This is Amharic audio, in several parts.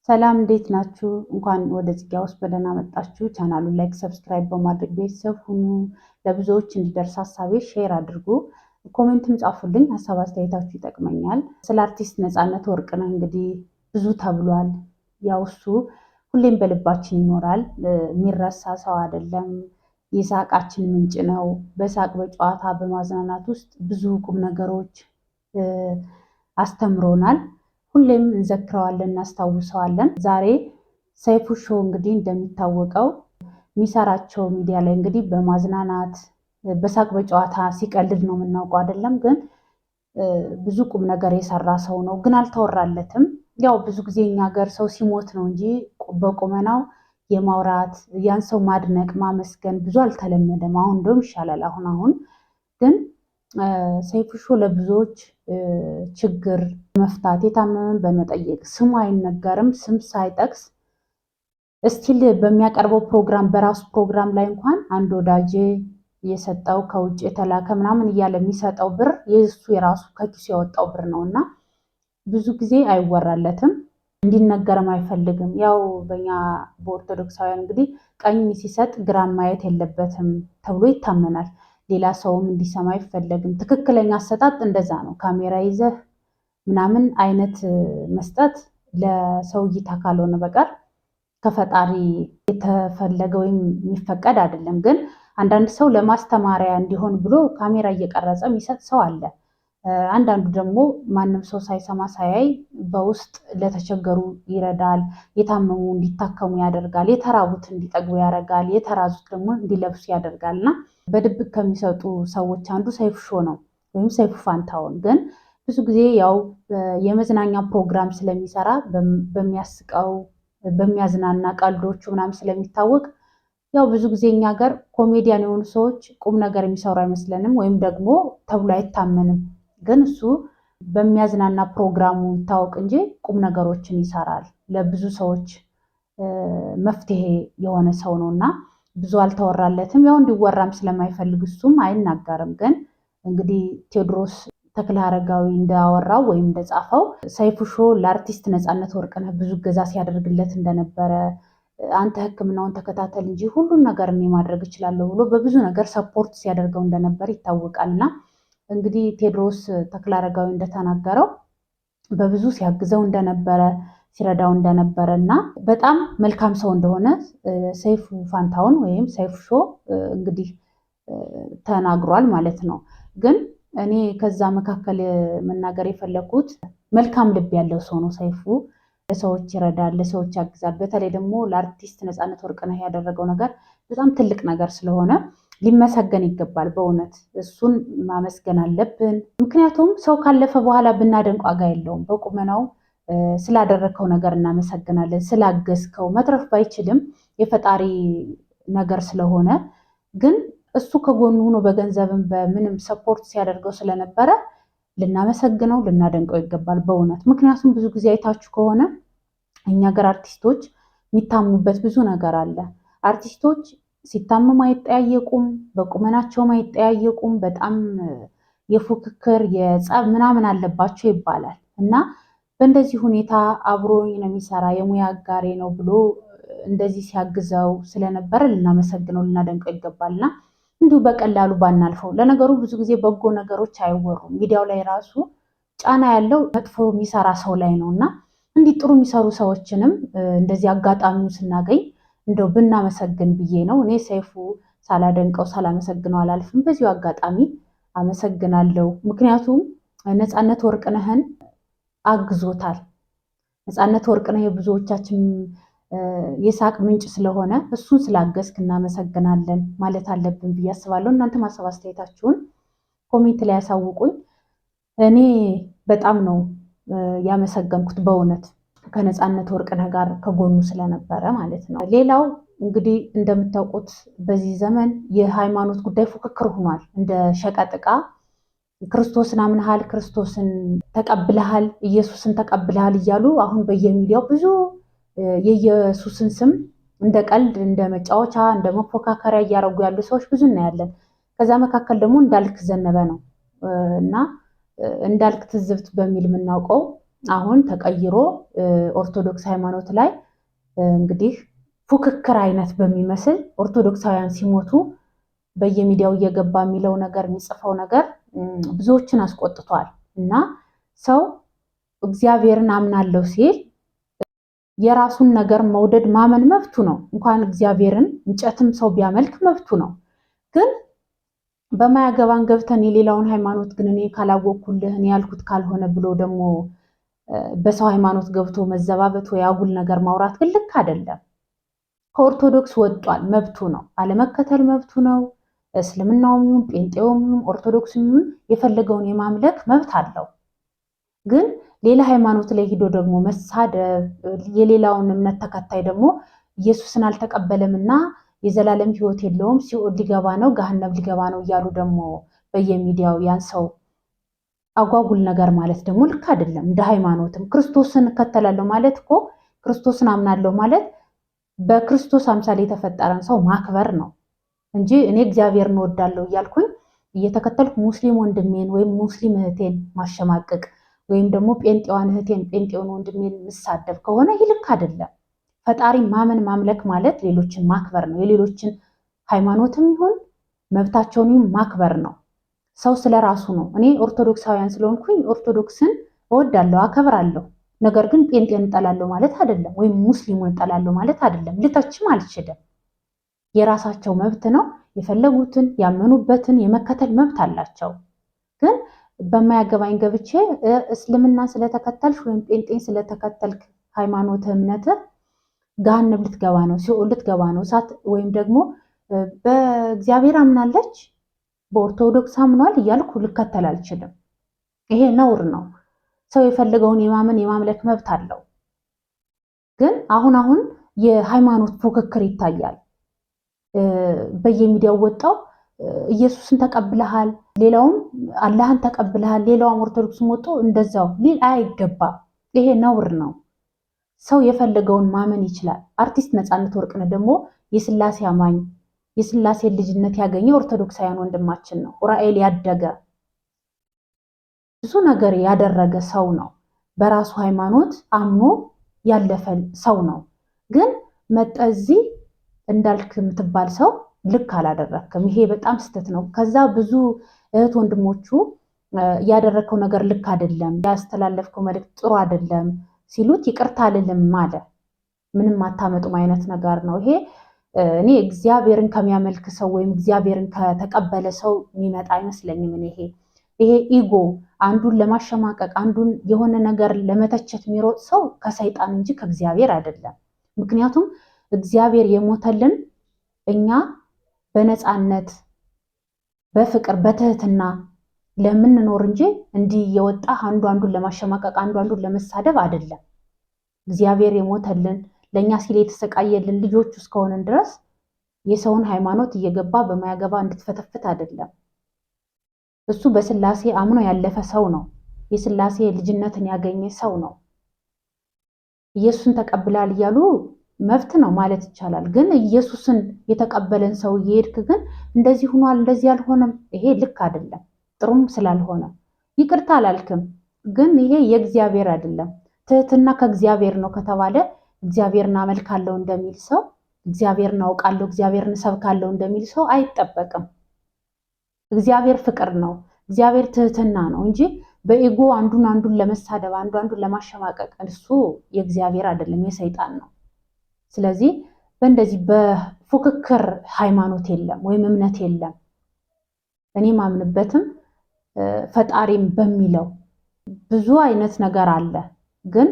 ሰላም እንዴት ናችሁ? እንኳን ወደ ጽጌ ውስጥ በደህና መጣችሁ። ቻናሉን ላይክ፣ ሰብስክራይብ በማድረግ ቤተሰብ ሁኑ። ለብዙዎች እንዲደርስ ሀሳቤ ሼር አድርጉ። ኮሜንትም ጻፉልኝ፣ ሀሳብ አስተያየታችሁ ይጠቅመኛል። ስለ አርቲስት ነፃነት ወርቅነህ እንግዲህ ብዙ ተብሏል። ያው እሱ ሁሌም በልባችን ይኖራል። የሚረሳ ሰው አይደለም። የሳቃችን ምንጭ ነው። በሳቅ በጨዋታ በማዝናናት ውስጥ ብዙ ቁም ነገሮች አስተምሮናል። ሁሌም እንዘክረዋለን፣ እናስታውሰዋለን። ዛሬ ሰይፉ ሾው እንግዲህ እንደሚታወቀው የሚሰራቸው ሚዲያ ላይ እንግዲህ በማዝናናት በሳቅ በጨዋታ ሲቀልድ ነው የምናውቀው አይደለም። ግን ብዙ ቁም ነገር የሰራ ሰው ነው፣ ግን አልተወራለትም። ያው ብዙ ጊዜ እኛ ሀገር ሰው ሲሞት ነው እንጂ በቁመናው የማውራት ያን ሰው ማድነቅ ማመስገን ብዙ አልተለመደም። አሁን እንደውም ይሻላል። አሁን ግን ሰይፉ ሾው ለብዙዎች ችግር መፍታት የታመመን በመጠየቅ ስሙ አይነገርም፣ ስም ሳይጠቅስ እስቲል በሚያቀርበው ፕሮግራም በራሱ ፕሮግራም ላይ እንኳን አንድ ወዳጄ የሰጠው ከውጭ የተላከ ምናምን እያለ የሚሰጠው ብር የእሱ የራሱ ከኪሱ ያወጣው ብር ነው እና ብዙ ጊዜ አይወራለትም፣ እንዲነገርም አይፈልግም። ያው በኛ በኦርቶዶክሳውያን እንግዲህ ቀኝ ሲሰጥ ግራም ማየት የለበትም ተብሎ ይታመናል። ሌላ ሰውም እንዲሰማ አይፈለግም። ትክክለኛ አሰጣጥ እንደዛ ነው። ካሜራ ይዘህ ምናምን አይነት መስጠት ለሰው እይታ ካልሆነ በቀር ከፈጣሪ የተፈለገ ወይም የሚፈቀድ አይደለም። ግን አንዳንድ ሰው ለማስተማሪያ እንዲሆን ብሎ ካሜራ እየቀረጸ የሚሰጥ ሰው አለ። አንዳንዱ ደግሞ ማንም ሰው ሳይሰማ ሳያይ በውስጥ ለተቸገሩ ይረዳል፣ የታመሙ እንዲታከሙ ያደርጋል፣ የተራቡት እንዲጠግቡ ያደርጋል፣ የተራዙት ደግሞ እንዲለብሱ ያደርጋል። እና በድብቅ ከሚሰጡ ሰዎች አንዱ ሰይፉ ሾው ነው ወይም ሰይፉ ፋንታሁን። ግን ብዙ ጊዜ ያው የመዝናኛ ፕሮግራም ስለሚሰራ በሚያስቀው በሚያዝናና ቀልዶቹ ምናምን ስለሚታወቅ ያው ብዙ ጊዜ እኛ ሀገር ኮሜዲያን የሆኑ ሰዎች ቁም ነገር የሚሰሩ አይመስለንም፣ ወይም ደግሞ ተብሎ አይታመንም። ግን እሱ በሚያዝናና ፕሮግራሙ ይታወቅ እንጂ ቁም ነገሮችን ይሰራል። ለብዙ ሰዎች መፍትሄ የሆነ ሰው ነው እና ብዙ አልተወራለትም። ያው እንዲወራም ስለማይፈልግ እሱም አይናገርም። ግን እንግዲህ ቴዎድሮስ ተክለ አረጋዊ እንዳወራው ወይም እንደጻፈው ሰይፉ ሾው ለአርቲስት ነፃነት ወርቅነህ ብዙ እገዛ ሲያደርግለት እንደነበረ፣ አንተ ሕክምናውን ተከታተል እንጂ ሁሉን ነገር እኔ ማድረግ እችላለሁ ብሎ በብዙ ነገር ሰፖርት ሲያደርገው እንደነበር ይታወቃል። እና እንግዲህ ቴዎድሮስ ተክለ አረጋዊ እንደተናገረው በብዙ ሲያግዘው እንደነበረ ሲረዳው እንደነበረ እና በጣም መልካም ሰው እንደሆነ ሰይፉ ፋንታሁን ወይም ሰይፉ ሾው እንግዲህ ተናግሯል ማለት ነው። ግን እኔ ከዛ መካከል መናገር የፈለኩት መልካም ልብ ያለው ሰው ነው ሰይፉ። ለሰዎች ይረዳል፣ ለሰዎች ያግዛል። በተለይ ደግሞ ለአርቲስት ነፃነት ወርቅነህ ያደረገው ነገር በጣም ትልቅ ነገር ስለሆነ ሊመሰገን ይገባል። በእውነት እሱን ማመስገን አለብን። ምክንያቱም ሰው ካለፈ በኋላ ብናደንቅ ዋጋ የለውም። በቁመናው ስላደረግከው ነገር እናመሰግናለን፣ ስላገዝከው። መትረፍ ባይችልም የፈጣሪ ነገር ስለሆነ ግን እሱ ከጎኑ ሆኖ በገንዘብም በምንም ሰፖርት ሲያደርገው ስለነበረ ልናመሰግነው ልናደንቀው ይገባል በእውነት። ምክንያቱም ብዙ ጊዜ አይታችሁ ከሆነ እኛ ሀገር አርቲስቶች የሚታሙበት ብዙ ነገር አለ። አርቲስቶች ሲታመሙ አይጠያየቁም፣ በቁመናቸውም አይጠያየቁም። በጣም የፉክክር የጸብ ምናምን አለባቸው ይባላል እና በእንደዚህ ሁኔታ አብሮኝ ነው የሚሰራ የሙያ አጋሬ ነው ብሎ እንደዚህ ሲያግዘው ስለነበረ ልናመሰግነው ልናደንቀው ይገባልና እንዲሁ በቀላሉ ባናልፈው። ለነገሩ ብዙ ጊዜ በጎ ነገሮች አይወሩም። ሚዲያው ላይ ራሱ ጫና ያለው መጥፎ የሚሰራ ሰው ላይ ነው እና እንዲህ ጥሩ የሚሰሩ ሰዎችንም እንደዚህ አጋጣሚውን ስናገኝ እንደው ብናመሰግን ብዬ ነው። እኔ ሰይፉ ሳላደንቀው ሳላመሰግነው አላልፍም። በዚሁ አጋጣሚ አመሰግናለሁ። ምክንያቱም ነፃነት ወርቅነህን አግዞታል። ነፃነት ወርቅነህ የብዙዎቻችን የሳቅ ምንጭ ስለሆነ እሱን ስላገዝክ እናመሰግናለን ማለት አለብን ብዬ አስባለሁ። እናንተ ማሰብ አስተያየታችሁን ኮሜንት ላይ ያሳውቁኝ። እኔ በጣም ነው ያመሰገንኩት በእውነት ከነፃነት ወርቅነህ ጋር ከጎኑ ስለነበረ ማለት ነው። ሌላው እንግዲህ እንደምታውቁት በዚህ ዘመን የሃይማኖት ጉዳይ ፉክክር ሆኗል። እንደ ሸቀጥ ዕቃ ክርስቶስን አምነሃል፣ ክርስቶስን ተቀብለሃል፣ ኢየሱስን ተቀብለሃል እያሉ አሁን በየሚዲያው ብዙ የኢየሱስን ስም እንደ ቀልድ እንደ መጫወቻ እንደ መፎካከሪያ እያደረጉ ያሉ ሰዎች ብዙ እናያለን። ከዛ መካከል ደግሞ እንዳልክ ዘነበ ነው እና እንዳልክ ትዝብት በሚል የምናውቀው አሁን ተቀይሮ ኦርቶዶክስ ሃይማኖት ላይ እንግዲህ ፉክክር አይነት በሚመስል ኦርቶዶክሳውያን ሲሞቱ በየሚዲያው እየገባ የሚለው ነገር የሚጽፈው ነገር ብዙዎችን አስቆጥቷል። እና ሰው እግዚአብሔርን አምናለሁ ሲል የራሱን ነገር መውደድ ማመን መብቱ ነው። እንኳን እግዚአብሔርን እንጨትም ሰው ቢያመልክ መብቱ ነው። ግን በማያገባን ገብተን የሌላውን ሃይማኖት ግን እኔ ካላወቅኩልህ እኔ ያልኩት ካልሆነ ብሎ ደግሞ በሰው ሃይማኖት ገብቶ መዘባበት ወይ አጉል ነገር ማውራት ግን ልክ አይደለም። ከኦርቶዶክስ ወጧል፣ መብቱ ነው። አለመከተል መብቱ ነው። እስልምናውም ይሁን ጴንጤውም ይሁን ኦርቶዶክስም ይሁን የፈለገውን የማምለክ መብት አለው። ግን ሌላ ሃይማኖት ላይ ሂዶ ደግሞ መሳደብ፣ የሌላውን እምነት ተከታይ ደግሞ ኢየሱስን አልተቀበለም እና የዘላለም ሕይወት የለውም ሲኦል ሊገባ ነው ገሃነም ሊገባ ነው እያሉ ደግሞ በየሚዲያው ያን ሰው አጓጉል ነገር ማለት ደግሞ ልክ አይደለም። እንደ ሃይማኖትም ክርስቶስን እከተላለሁ ማለት እኮ ክርስቶስን አምናለሁ ማለት በክርስቶስ አምሳል የተፈጠረን ሰው ማክበር ነው እንጂ እኔ እግዚአብሔርን እወዳለሁ እያልኩኝ እየተከተልኩ ሙስሊም ወንድሜን ወይም ሙስሊም እህቴን ማሸማቀቅ ወይም ደግሞ ጴንጤዋን እህቴን ጴንጤውን ወንድሜን ምሳደብ ከሆነ ይህ ልክ አይደለም። ፈጣሪ ማመን ማምለክ ማለት ሌሎችን ማክበር ነው። የሌሎችን ሃይማኖትም ይሁን መብታቸውን ይሁን ማክበር ነው። ሰው ስለራሱ ነው። እኔ ኦርቶዶክሳውያን ስለሆንኩኝ ኦርቶዶክስን እወዳለሁ፣ አከብራለሁ። ነገር ግን ጴንጤን እጠላለሁ ማለት አይደለም፣ ወይም ሙስሊሙን እጠላለሁ ማለት አይደለም። ልተችም አልችልም። የራሳቸው መብት ነው። የፈለጉትን ያመኑበትን የመከተል መብት አላቸው። ግን በማያገባኝ ገብቼ እስልምናን ስለተከተልሽ ወይም ጴንጤን ስለተከተልክ ሃይማኖት እምነትህ ገሃነም ልትገባ ነው፣ ሲኦል ልትገባ ነው እሳት ወይም ደግሞ በእግዚአብሔር አምናለች በኦርቶዶክስ አምኗል እያልኩ ልከተል አልችልም። ይሄ ነውር ነው። ሰው የፈለገውን የማመን የማምለክ መብት አለው። ግን አሁን የሃይማኖት ፉክክር ይታያል። በየሚዲያው ወጣው ኢየሱስን ተቀብለሃል፣ ሌላውም አላህን ተቀብለሃል፣ ሌላውም ኦርቶዶክስም ወጦ እንደዛው ሊል አይገባም። ይሄ ነውር ነው። ሰው የፈለገውን ማመን ይችላል። አርቲስት ነፃነት ወርቅነህ ደግሞ የስላሴ አማኝ የስላሴ ልጅነት ያገኘ ኦርቶዶክሳውያን ወንድማችን ነው። ኡራኤል ያደገ ብዙ ነገር ያደረገ ሰው ነው። በራሱ ሃይማኖት አምኖ ያለፈ ሰው ነው። ግን መጠዚ እንዳልክ የምትባል ሰው ልክ አላደረክም፣ ይሄ በጣም ስህተት ነው። ከዛ ብዙ እህት ወንድሞቹ ያደረከው ነገር ልክ አይደለም፣ ያስተላለፍከው መልእክት ጥሩ አይደለም ሲሉት ይቅርታ አልልም አለ። ምንም አታመጡም አይነት ነገር ነው ይሄ። እኔ እግዚአብሔርን ከሚያመልክ ሰው ወይም እግዚአብሔርን ከተቀበለ ሰው የሚመጣ አይመስለኝም። ይሄ ኢጎ አንዱን ለማሸማቀቅ አንዱን የሆነ ነገር ለመተቸት የሚሮጥ ሰው ከሰይጣን እንጂ ከእግዚአብሔር አይደለም። ምክንያቱም እግዚአብሔር የሞተልን እኛ በነፃነት በፍቅር በትህትና ለምንኖር እንጂ እንዲህ የወጣ አንዱ አንዱን ለማሸማቀቅ አንዱ አንዱን ለመሳደብ አይደለም። እግዚአብሔር የሞተልን ለእኛ ሲል የተሰቃየልን ልጆቹ እስከሆንን ድረስ የሰውን ሃይማኖት እየገባ በማያገባ እንድትፈተፍት አይደለም። እሱ በስላሴ አምኖ ያለፈ ሰው ነው። የስላሴ ልጅነትን ያገኘ ሰው ነው። ኢየሱስን ተቀብላል እያሉ መብት ነው ማለት ይቻላል። ግን ኢየሱስን የተቀበለን ሰው እየሄድክ ግን እንደዚህ ሆኗል እንደዚህ አልሆነም፣ ይሄ ልክ አይደለም። ጥሩም ስላልሆነ ይቅርታ አላልክም። ግን ይሄ የእግዚአብሔር አይደለም። ትህትና ከእግዚአብሔር ነው ከተባለ እግዚአብሔርን አመልካለሁ እንደሚል ሰው እግዚአብሔርን አውቃለሁ እግዚአብሔርን እሰብካለሁ እንደሚል ሰው አይጠበቅም። እግዚአብሔር ፍቅር ነው። እግዚአብሔር ትህትና ነው እንጂ በኢጎ አንዱን ለመሳደብ አንዱን ለማሸማቀቅ እሱ የእግዚአብሔር አይደለም፣ የሰይጣን ነው። ስለዚህ በእንደዚህ በፉክክር ሃይማኖት የለም ወይም እምነት የለም። እኔ ማምንበትም ፈጣሪም በሚለው ብዙ አይነት ነገር አለ። ግን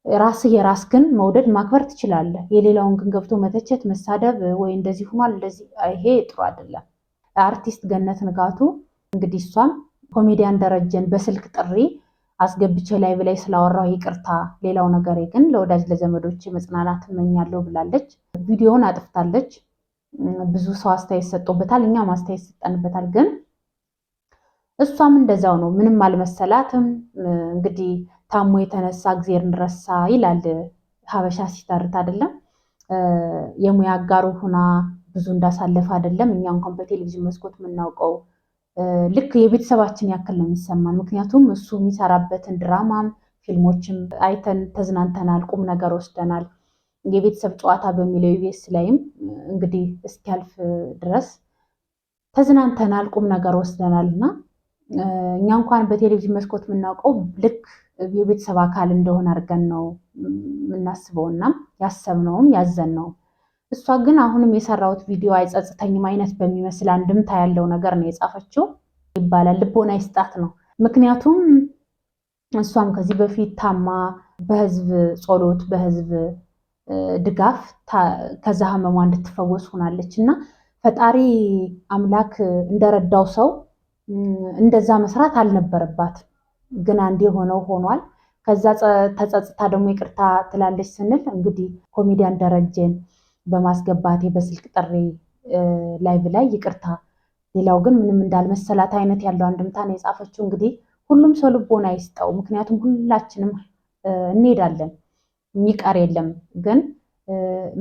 ራስህ የራስህን መውደድ ማክበር ትችላለህ። የሌላውን ግን ገብቶ መተቸት፣ መሳደብ ወይ እንደዚህ ሆኗል እንደዚህ ይሄ ጥሩ አይደለም። አርቲስት ገነት ንጋቱ እንግዲህ እሷም ኮሜዲያን ደረጀን በስልክ ጥሪ አስገብቼ ላይ ብላይ ስላወራው ይቅርታ፣ ሌላው ነገር ግን ለወዳጅ ለዘመዶች መጽናናት እመኛለሁ ብላለች። ቪዲዮውን አጥፍታለች። ብዙ ሰው አስተያየት ሰጥቶበታል፣ እኛም አስተያየት ሰጠንበታል። ግን እሷም እንደዛው ነው፣ ምንም አልመሰላትም። እንግዲህ ታሞ የተነሳ እግዚአብሔርን ረሳ ይላል ሀበሻ ሲተርት አይደለም። የሙያ አጋሩ ሁና ብዙ እንዳሳለፈ አይደለም። እኛ እንኳን በቴሌቪዥን መስኮት የምናውቀው ልክ የቤተሰባችን ያክል ነው የሚሰማን። ምክንያቱም እሱ የሚሰራበትን ድራማም ፊልሞችም አይተን ተዝናንተናል፣ ቁም ነገር ወስደናል። የቤተሰብ ጨዋታ በሚለው ኢቢኤስ ላይም እንግዲህ እስኪያልፍ ድረስ ተዝናንተናል፣ ቁም ነገር ወስደናል እና እኛ እንኳን በቴሌቪዥን መስኮት የምናውቀው ልክ የቤተሰብ አካል እንደሆነ አድርገን ነው የምናስበውና ያሰብነውም ያዘንነውም። እሷ ግን አሁንም የሰራሁት ቪዲዮ አይጸጽተኝም አይነት በሚመስል አንድምታ ያለው ነገር ነው የጻፈችው ይባላል። ልቦና ይስጣት ነው። ምክንያቱም እሷም ከዚህ በፊት ታማ በህዝብ ጸሎት በህዝብ ድጋፍ ከዛ ህመሟ እንድትፈወስ ሆናለች እና ፈጣሪ አምላክ እንደረዳው ሰው እንደዛ መስራት አልነበረባትም። ግን አንድ የሆነው ሆኗል። ከዛ ተጸጽታ ደግሞ ይቅርታ ትላለች ስንል እንግዲህ ኮሜዲያን ደረጀን በማስገባቴ በስልክ ጥሪ ላይቭ ላይ ይቅርታ፣ ሌላው ግን ምንም እንዳልመሰላት አይነት ያለው አንድምታ ነው የጻፈችው። እንግዲህ ሁሉም ሰው ልቦና ይስጠው። ምክንያቱም ሁላችንም እንሄዳለን፣ የሚቀር የለም። ግን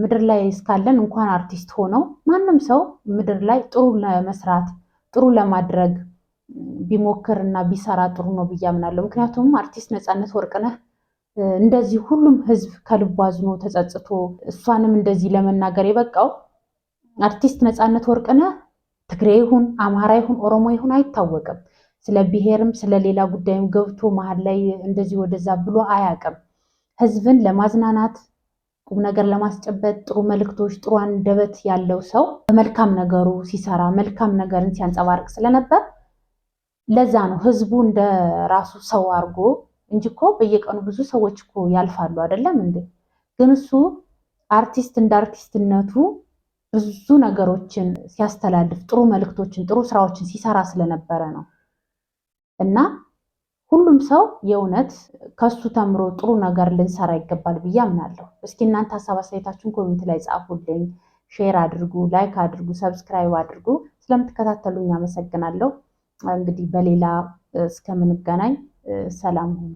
ምድር ላይ እስካለን እንኳን አርቲስት ሆነው ማንም ሰው ምድር ላይ ጥሩ ለመስራት ጥሩ ለማድረግ ቢሞክር እና ቢሰራ ጥሩ ነው ብዬ አምናለሁ። ምክንያቱም አርቲስት ነፃነት ወርቅነህ እንደዚህ ሁሉም ህዝብ ከልቡ አዝኖ ተጸጽቶ እሷንም እንደዚህ ለመናገር የበቃው አርቲስት ነፃነት ወርቅነህ ትግሬ ይሁን አማራ ይሁን ኦሮሞ ይሁን አይታወቅም። ስለ ብሔርም ስለ ሌላ ጉዳይም ገብቶ መሀል ላይ እንደዚህ ወደዛ ብሎ አያውቅም። ህዝብን ለማዝናናት ቁም ነገር ለማስጨበጥ ጥሩ መልእክቶች ጥሩ አንደበት ያለው ሰው በመልካም ነገሩ ሲሰራ መልካም ነገርን ሲያንጸባርቅ ስለነበር ለዛ ነው ህዝቡ እንደ ራሱ ሰው አድርጎ እንጂ እኮ በየቀኑ ብዙ ሰዎች እኮ ያልፋሉ አይደለም እንዴ? ግን እሱ አርቲስት እንደ አርቲስትነቱ ብዙ ነገሮችን ሲያስተላልፍ ጥሩ መልእክቶችን ጥሩ ስራዎችን ሲሰራ ስለነበረ ነው። እና ሁሉም ሰው የእውነት ከሱ ተምሮ ጥሩ ነገር ልንሰራ ይገባል ብዬ አምናለሁ። እስኪ እናንተ ሀሳብ አስተያየታችሁን ኮሜንት ላይ ጻፉልኝ፣ ሼር አድርጉ፣ ላይክ አድርጉ፣ ሰብስክራይብ አድርጉ። ስለምትከታተሉኝ አመሰግናለሁ። እንግዲህ በሌላ እስከምንገናኝ ሰላም ሁኑ።